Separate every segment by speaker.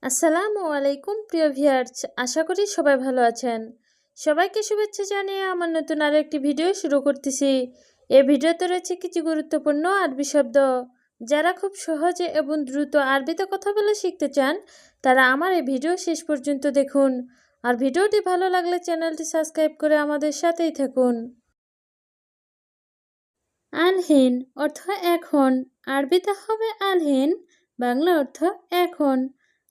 Speaker 1: আসসালামু আলাইকুম প্রিয় ভিউয়ার্স, আশা করি সবাই ভালো আছেন। সবাইকে শুভেচ্ছা জানিয়ে আমার নতুন আরও একটি ভিডিও শুরু করতেছি। এই ভিডিওতে রয়েছে কিছু গুরুত্বপূর্ণ আরবি শব্দ। যারা খুব সহজে এবং দ্রুত আরবিতে কথা বলে শিখতে চান, তারা আমার এই ভিডিও শেষ পর্যন্ত দেখুন। আর ভিডিওটি ভালো লাগলে চ্যানেলটি সাবস্ক্রাইব করে আমাদের সাথেই থাকুন। আলহিন অর্থ এখন, আরবিতে হবে আলহিন, বাংলা অর্থ এখন।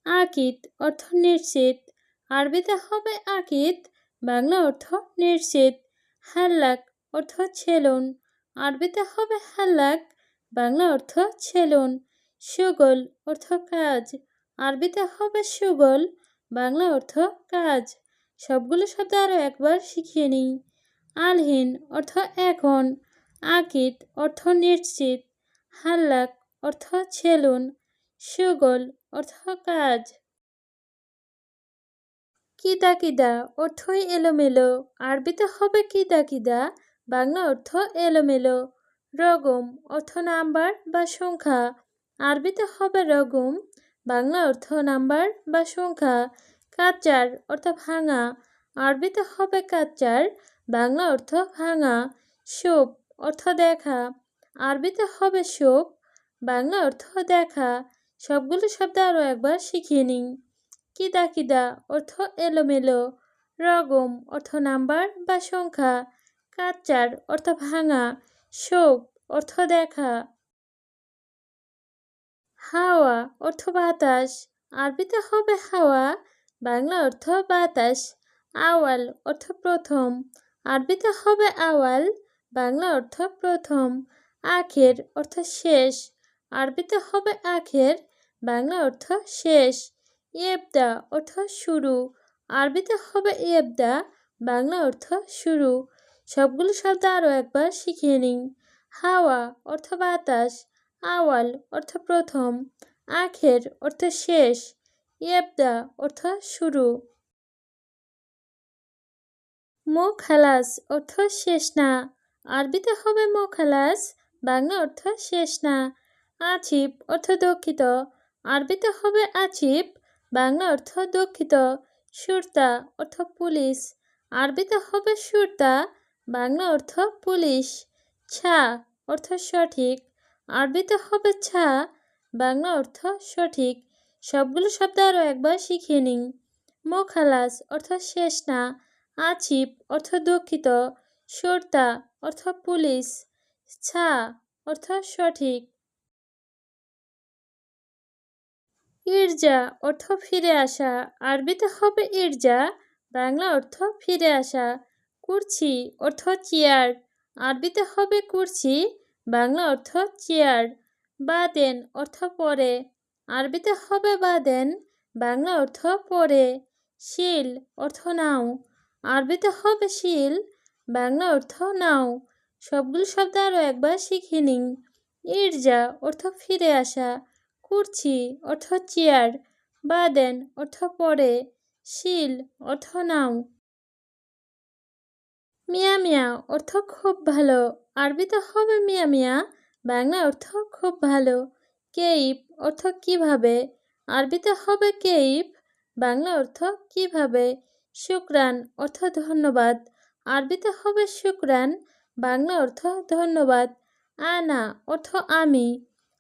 Speaker 1: আকিদ অর্থ নিশ্চিত, আরবিতে হবে আকিদ, বাংলা অর্থ নিশ্চিত। হাল্লাক অর্থ ছেলুন, আরবিতে হবে হাল্লাক, বাংলা অর্থ ছেলুন। সুগল অর্থ কাজ, আরবিতে হবে সুগল, বাংলা অর্থ কাজ। সবগুলো শব্দ আরও একবার শিখিয়ে নিই। আলহিন অর্থ এখন, আকিদ অর্থ নিশ্চিত, হাল্লাক অর্থ ছেলুন, সুগল অর্থ কাজ। কিদা কিদা অর্থই এলোমেলো, আরবিতে হবে কিদা কিদা, বাংলা অর্থ এলোমেলো। রগম অর্থ নাম্বার বা সংখ্যা, আরবিতে হবে রগম, বাংলা অর্থ নাম্বার বা সংখ্যা। কাচ্চার অর্থ ভাঙা, আরবিতে হবে কাচ্চার, বাংলা অর্থ ভাঙা। শোপ অর্থ দেখা, আরবিতে হবে শোপ, বাংলা অর্থ দেখা। সবগুলো শব্দ আরও একবার শিখিয়ে নিই। কিদা কিদা অর্থ এলোমেলো, রগম অর্থ নাম্বার বা সংখ্যা, কাচ্চার অর্থ ভাঙা, শোপ অর্থ দেখা। হাওয়া অর্থ বাতাস, আরবিতে হবে হাওয়া, বাংলা অর্থ বাতাস। আওয়াল অর্থ প্রথম, আরবিতে হবে আওয়াল, বাংলা অর্থ প্রথম। আখের অর্থ শেষ, আরবিতে হবে আখের, বাংলা অর্থ শেষ। ইয়েবদা অর্থ শুরু, আরবিতে হবে ইয়েবদা, বাংলা অর্থ শুরু। সবগুলো শব্দ আরও একবার শিখিয়ে নিই। হাওয়া অর্থ বাতাস, আওয়াল অর্থ প্রথম, আখের অর্থ শেষ, ইয়েবদা অর্থ শুরু। মোখালাস অর্থ শেষ না, আরবিতে হবে মোখালাস, বাংলা অর্থ শেষ না। আছিপ অর্থ দুঃখিত, আরবিতে হবে আছিপ, বাংলা অর্থ দুঃখিত। সুরতা অর্থ পুলিশ, আরবিতে হবে সুরতা, বাংলা অর্থ পুলিশ। ছা অর্থ সঠিক, আরবিতে হবে ছা, বাংলা অর্থ সঠিক। সবগুলো শব্দ আরও একবার শিখিয়ে নিই। মোখালাস অর্থ শেষ না, আছিপ অর্থ দুঃখিত, সুরতা অর্থ পুলিশ, ছা অর্থ সঠিক। ইরজা অর্থ ফিরে আসা, আরবিতে হবে ইরজা, বাংলা অর্থ ফিরে আসা। কুরছি অর্থ চেয়ার, আরবিতে হবে কুরছি, বাংলা অর্থ চেয়ার। বাদেন অর্থ পরে, আরবিতে হবে বাদেন, বাংলা অর্থ পরে। শিল অর্থ নাও, আরবিতে হবে শিল, বাংলা অর্থ নাও। সবগুলো শব্দ আরও একবার শিখিয়ে নিন। ইরজা অর্থ ফিরে আসা, কুরছি অর্থ চেয়ার, বাদেন অর্থ পরে, শিল অর্থ নাও। মিয়া মিয়া অর্থ খুব ভালো, আরবিতে হবে মিয়া মিয়া, বাংলা অর্থ খুব ভালো। কেইফ অর্থ কিভাবে, আরবিতে হবে কেইফ, বাংলা অর্থ কিভাবে। শুকরান অর্থ ধন্যবাদ, আরবিতে হবে শুকরান, বাংলা অর্থ ধন্যবাদ। আনা অর্থ আমি,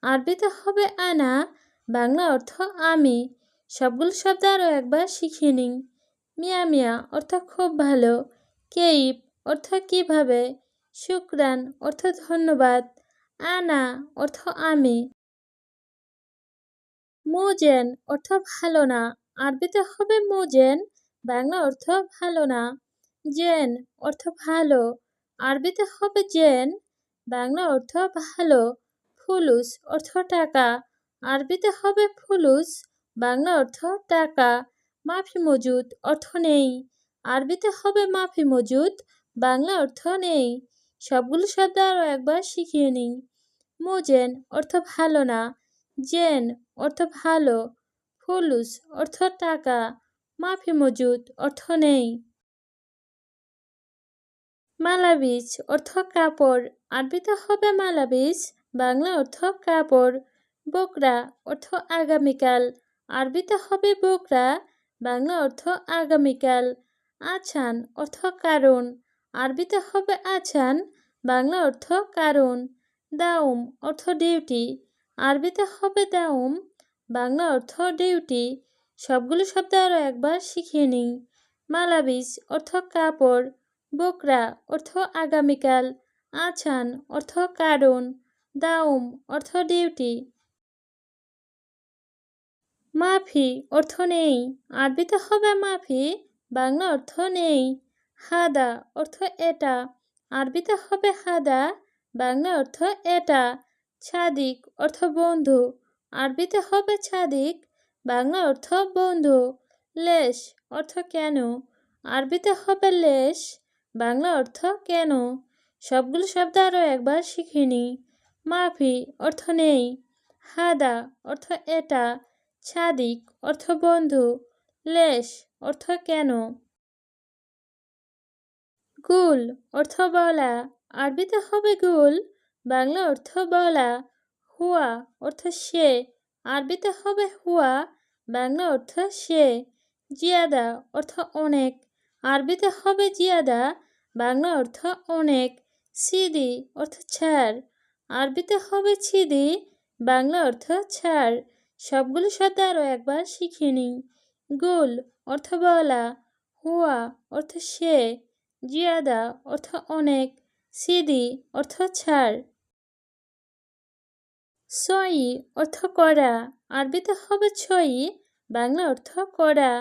Speaker 1: আরবিতে হবে আনা, বাংলা অর্থ আমি। সবগুলো শব্দ আরও একবার শিখিয়ে নিন। মিয়া মিয়া অর্থ খুব ভালো, কেইফ অর্থ কিভাবে, শুকরান অর্থ ধন্যবাদ, আনা অর্থ আমি। মুজেন অর্থ ভালো না, আরবিতে হবে মুজেন, বাংলা অর্থ ভালো না। জেন অর্থ ভালো, আরবিতে হবে জেন, বাংলা অর্থ ভালো। ফুলুস অর্থ টাকা, আরবিতে হবে ফুলুস, বাংলা অর্থ টাকা। মাফি মজুদ অর্থ নেই, আরবিতে হবে মাফি মজুদ, বাংলা অর্থ নেই। সবগুলো শব্দ আরও একবার শিখিয়ে নিই। মুজেন অর্থ ভালো না, জেন অর্থ ভালো, ফুলুস অর্থ টাকা, মাফি মজুদ অর্থ নেই। মালাবিজ অর্থ কাপড়, আরবিতে হবে মালাবিজ, বাংলা অর্থ কাপড়। বকরা অর্থ আগামীকাল, আরবিতে হবে বোকরা, বাংলা অর্থ আগামীকাল। আছান অর্থ কারণ, আরবিতে হবে আছান, বাংলা অর্থ কারণ। দাউম অর্থ ডিউটি, আরবিতে হবে দাউম, বাংলা অর্থ ডিউটি। সবগুলো শব্দ আরও একবার শিখিয়ে নিই। মালাবিস অর্থ কাপড়, বোকরা অর্থ আগামীকাল, আছান অর্থ কারণ, দাউম অর্থ ডিউটি। মাফি অর্থ নেই, আরবিতে হবে মাফি, বাংলা অর্থ নেই। হাদা অর্থ এটা, আরবিতে হবে হাদা, বাংলা অর্থ এটা। ছাদিক অর্থ বন্ধু, আরবিতে হবে ছাদিক, বাংলা অর্থ বন্ধু। লেশ অর্থ কেন, আরবিতে হবে লেশ, বাংলা অর্থ কেন। সবগুলো শব্দ আরও একবার শিখে নিই। মাফি অর্থ নেই, হাদা অর্থ এটা, ছাদিক অর্থ বন্ধু, লেশ অর্থ কেন। গুল অর্থ বলা, আরবিতে হবে গুল, বাংলা অর্থ বলা। হুয়া অর্থ সে, আরবিতে হবে হুয়া, বাংলা অর্থ সে। জিয়াদা অর্থ অনেক, আরবিতে হবে জিয়াদা, বাংলা অর্থ অনেক। সিদি অর্থ ছাড়, আরবিতে হবে ছিদি, বাংলা অর্থ ছাড়। সবগুলো শব্দ আরও একবার শিখে নিই। গুল অর্থ বলা, হুয়া অর্থ সে, জিয়াদা অর্থ অনেক, সিদি অর্থ ছাড়। ছয়ি অর্থ করা, আরবিতে হবে ছয়ি, বাংলা অর্থ করা।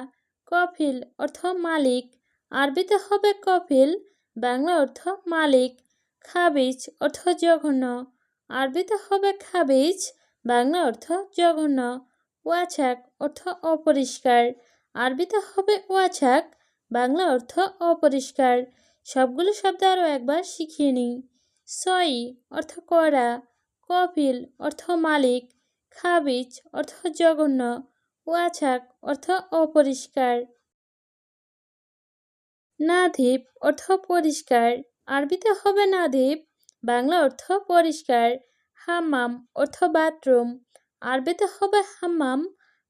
Speaker 1: কফিল অর্থ মালিক, আরবিতে হবে কফিল, বাংলা অর্থ মালিক। খাবিজ অর্থ জঘন্য, আরবিতে হবে খাবিজ, বাংলা অর্থ জঘন্য। ওয়াছাক অর্থ অপরিষ্কার, আরবিতে হবে ওয়াছাক, বাংলা অর্থ অপরিষ্কার। সবগুলো শব্দ আরও একবার শিখিয়ে নিই। ছয়ি অর্থ করা, কফিল অর্থ মালিক, খাবিজ অর্থ জঘন্য, ওয়াছাক অর্থ অপরিষ্কার। নাধিব অর্থ পরিষ্কার, আরবিতে হবে নাধিব, বাংলা অর্থ পরিষ্কার। হাম্মাম অর্থ বাথরুম, আরবিতে হবে হাম্মাম,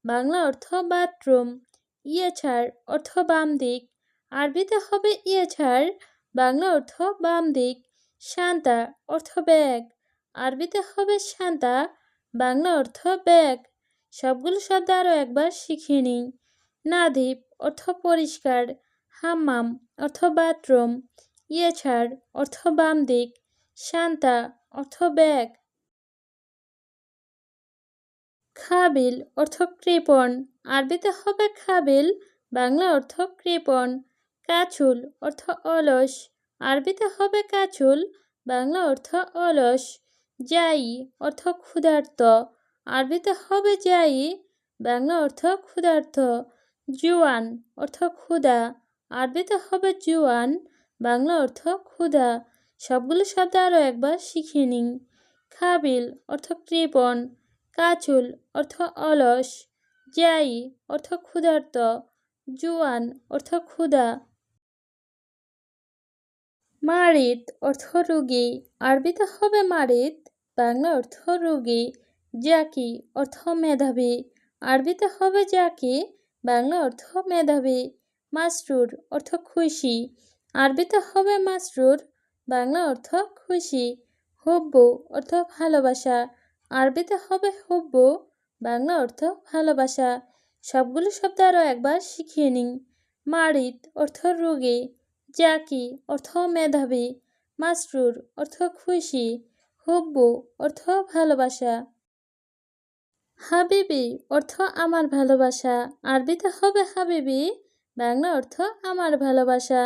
Speaker 1: বাংলা অর্থ বাথরুম। ইয়েছার অর্থ বাম দিক, আরবিতে হবে ইয়েছার, বাংলা অর্থ বাম দিক। শান্তা অর্থ ব্যাগ, আরবিতে হবে শান্তা, বাংলা অর্থ ব্যাগ। সবগুলো শব্দ আরও একবার শিখিয়ে নিই। নাধিব অর্থ পরিষ্কার, হাম্মাম অর্থ বাথরুম, ইয়েছার অর্থ বাম দিক, শান্তা অর্থ ব্যাগ। খাবিল অর্থ কৃপণ, আরবিতে হবে খাবিল, বাংলা অর্থ কৃপণ। কাছুল অর্থ অলস, আরবিতে হবে কাছুল, বাংলা অর্থ অলস। যাই অর্থ ক্ষুধার্ত, আরবিতে হবে যাই, বাংলা অর্থ ক্ষুধার্ত। জুয়ান অর্থ ক্ষুধা, আরবিতে হবে জুয়ান, বাংলা অর্থ ক্ষুধা। সবগুলো শব্দ আরও একবার শিখিয়ে নিই। খাবিল অর্থ কৃপণ, কাছুল অর্থ অলস, যাই অর্থ ক্ষুধার্ত, জুয়ান অর্থ ক্ষুধা। মারিদ অর্থ রোগী, আরবিতে হবে মারিদ, বাংলা অর্থ রোগী। জাকি অর্থ মেধাবী, আরবিতে হবে জাকি, বাংলা অর্থ মেধাবী। মাসরুর অর্থ খুশি, আরবিতে হবে মাসরুর, বাংলা অর্থ খুশি। হুব্বু অর্থ ভালোবাসা, আরবিতে হবে হুব্বু, বাংলা অর্থ ভালোবাসা। সবগুলো শব্দ আরও একবার শিখিয়ে নিই। মারিদ অর্থ রোগী, জাকি অর্থ মেধাবী, মাসরুর অর্থ খুশি, হুব্বু অর্থ ভালোবাসা। হাবিবি অর্থ আমার ভালোবাসা, আরবিতে হবে হাবিবি, বাংলা অর্থ আমার ভালোবাসা।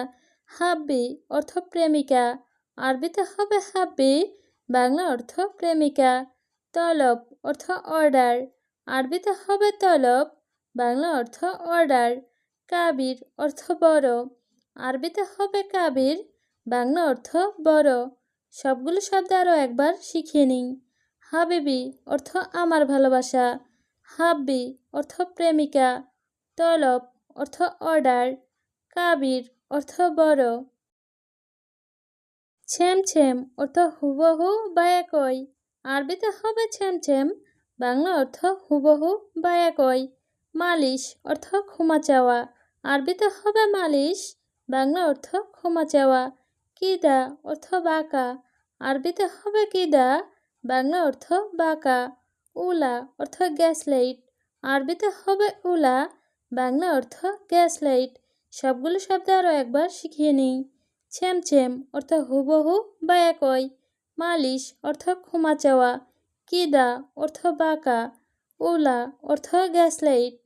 Speaker 1: হাব্বি অর্থ প্রেমিকা, আরবিতে হবে হাব্বি, বাংলা অর্থ প্রেমিকা। তলব অর্থ অর্ডার, আরবিতে হবে তলব, বাংলা অর্থ অর্ডার। কাবির অর্থ বড়, আরবিতে হবে কাবির, বাংলা অর্থ বড়। সবগুলো শব্দ আরও একবার শিখিয়ে নিই। হাবিবি অর্থ আমার ভালোবাসা, হাব্বি অর্থ প্রেমিকা, তলব অর্থ অর্ডার, কাবির অর্থ বড়। ছেমছেম অর্থ হুবহু বা একই, আরবিতে হবে ছেমছেম, বাংলা অর্থ হুবহু বা একই। মালিশ অর্থ ক্ষমা চাওয়া, আরবিতে হবে মালিশ, বাংলা অর্থ ক্ষমা চাওয়া। কিদা অর্থ বাঁকা, আরবিতে হবে কিদা, বাংলা অর্থ বাঁকা। উলা অর্থ গ্যাস লাইট, আরবিতে হবে উলা, বাংলা অর্থ গ্যাস লাইট। সবগুলো শব্দ আরও একবার শিখিয়ে নিই। ছেমছেম অর্থ হুবহু বা একই, মালিশ অর্থ ক্ষমা চাওয়া, কিদা অর্থ বাঁকা, উলা অর্থ গ্যাস লাইট।